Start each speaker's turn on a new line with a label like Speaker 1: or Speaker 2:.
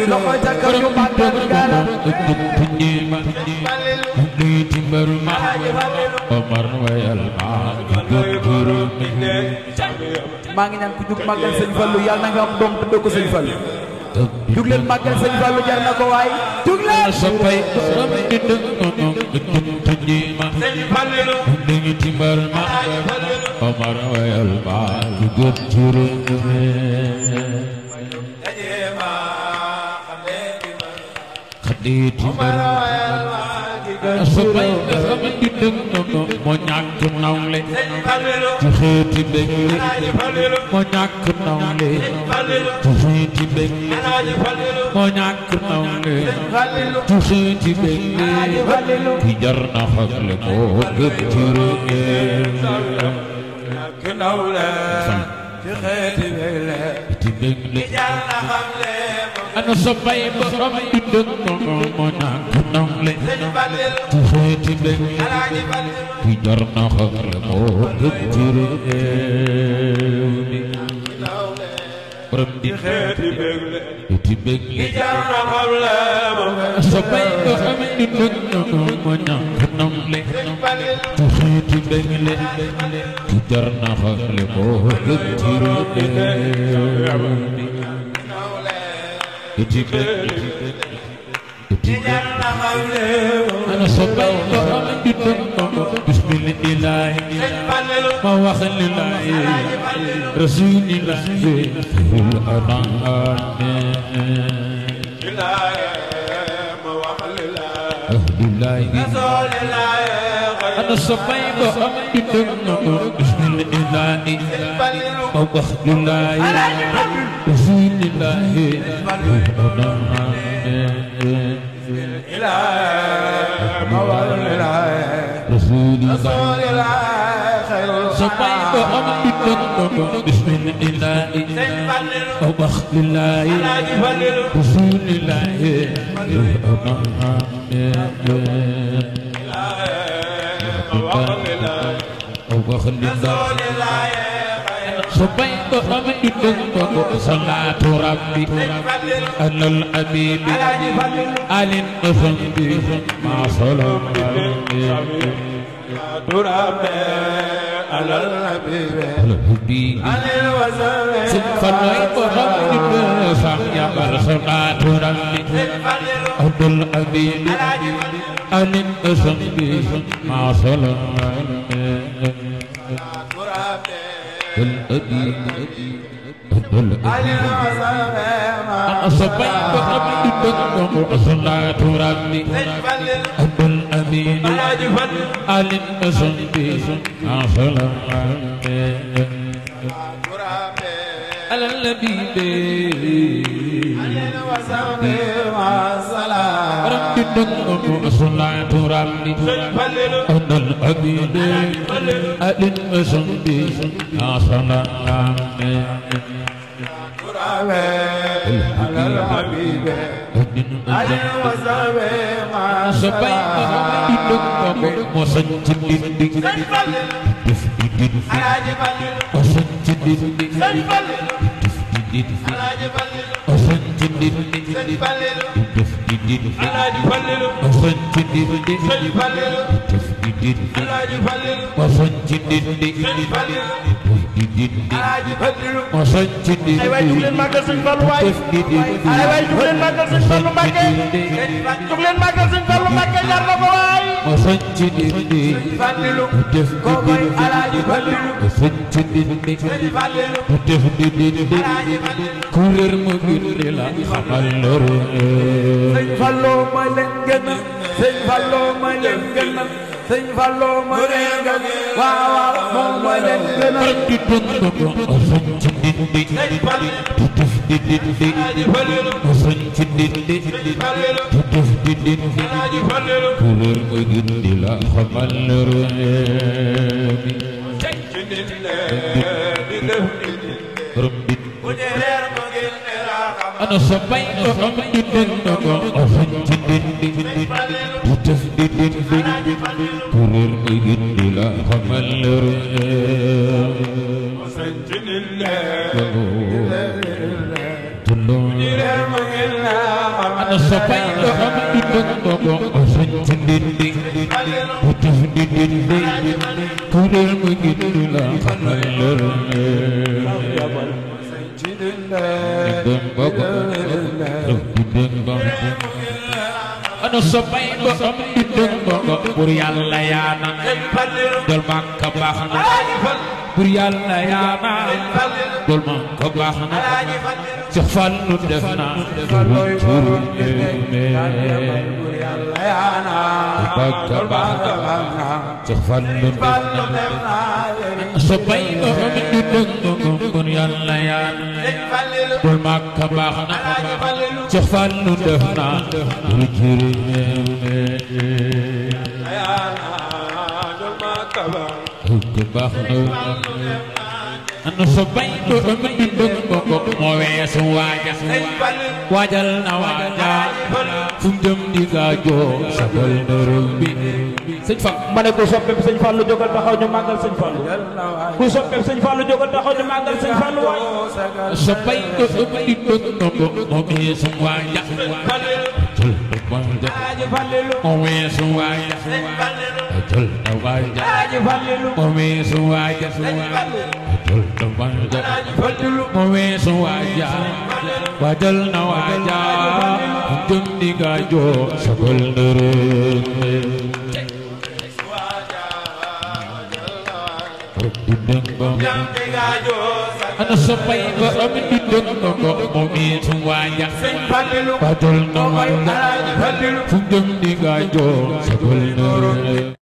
Speaker 1: loxo ca kaw ñu màggal galam maa ngi ñaan ku jug màggal sëñ Fallu yàlla na nga am doom tuddee ko sëñ Fallu jug leen màggal sëñ Fallu jar na ko waay jug leen soppay Omar wayal ma gën Sobay dafa di dëgg moo ñàkk nawle ci xeeti bëgg moo ñàkk nawle ci xeeti bëgg moo ñàkk nawle ci xeeti bëgg ki jar na xamle moo gën ci réew ñàkk nawle ci xeeti bëgg ki jar na xamle ana sobay borom di dëgg moo ñàkk nawle ci xeeti bëgg ki jar na xamle moo gën ci réew mi borom di xeeti bëgg ki jar na xamle sobay borom di dëgg moo ñàkk nawle ci xeeti bëgg ki jar na xamle moo gën ci réew mi iti ana sobay borom di dëgg bismillahi ma wax lillahi rasulillahi fil anam ana sobay borom di dëgg bismillahi ma wax lillahi rasulillahi sobay ko am di dëgg bismillahi wa wax lillahi rasulillahi sobay ko am di dëgg salaatu rabbi alal abibi alin asambi ma salam rabbi alal abibi alil wasabi subhanay ko am di dëgg sax yabal salaatu rabbi alal abibi alin asambi ma salam صبي بحبي بدر صلاة ربي عبد الأمين آل النصبي صلاة على النبي ربي بدر صلاة ربي عبد الأمين آل النصبي صلاة sobay di dëgg moo sañ ci dindi def di dindi moo sañ ci dindi def di dindi moo sañ ci dindi def di dindi moo sañ ci dindi def di dindi moo sañ ci dindi moo sañ ci dindi
Speaker 2: ay waay jug leen màggal sëñ Fallu waay ay waay jug leen màggal sëñ Fallu Mbàkke jug leen màggal sëñ Fallu Mbàkke jar na ko waay
Speaker 1: moo sañ ci dindi def di dindi moo sañ ci dindi def di dindi ku réer mu gindi la xamal lore
Speaker 2: sëñ Fallu ma leen gën a sëñ Fallu ma leen gën a sëñ Fallu ma leen gën a waaw waaw moom ma leen gën a
Speaker 1: di dëgg moo sañ ci dindi def di dindi moo sañ ci dindi def di dindi ku réer mu gindi la xamal lore ana sobay ko am di dëgg moo sañ ci dindi def di dindi ku réer mu gindi la xamal lore
Speaker 2: Tullu
Speaker 1: ana soppay do am di dëngo sëñ ci dindi bu tëf di dindi kuréel mu gindi la xamal ana soppay do am di dëngo bur yàlla yaana dol Makka baax na bur yàlla yaana dol Makka baax na Cheikh Fallou def na turu Makka baax na Cheikh Fallou def na soppay do am di dëngo bur yàlla yaana dol Makka baax na Cheikh Fallou def na turu baax na ana soppay do am di dëngo moo weesu waajal na waaja fu mu jëm di gaajoo sagal na réew bi sëñ Fall
Speaker 2: ma ne ku soppeeku sëñ Fallu jógal taxaw ñu màggal sëñ Fallu ku soppeeku sëñ Fallu jógal taxaw ñu màggal sëñ Fallu waay
Speaker 1: soppay do am di dëngo moo weesu waaja moo weesu waaja jël na waaja moo weesu waaja moo weesu waaja waajal na waaja jëm di gaajoo sagal na réew ana soppay ba am di dëngo moo weesu waaja waajal na waaja jëm di gaajoo sagal na réew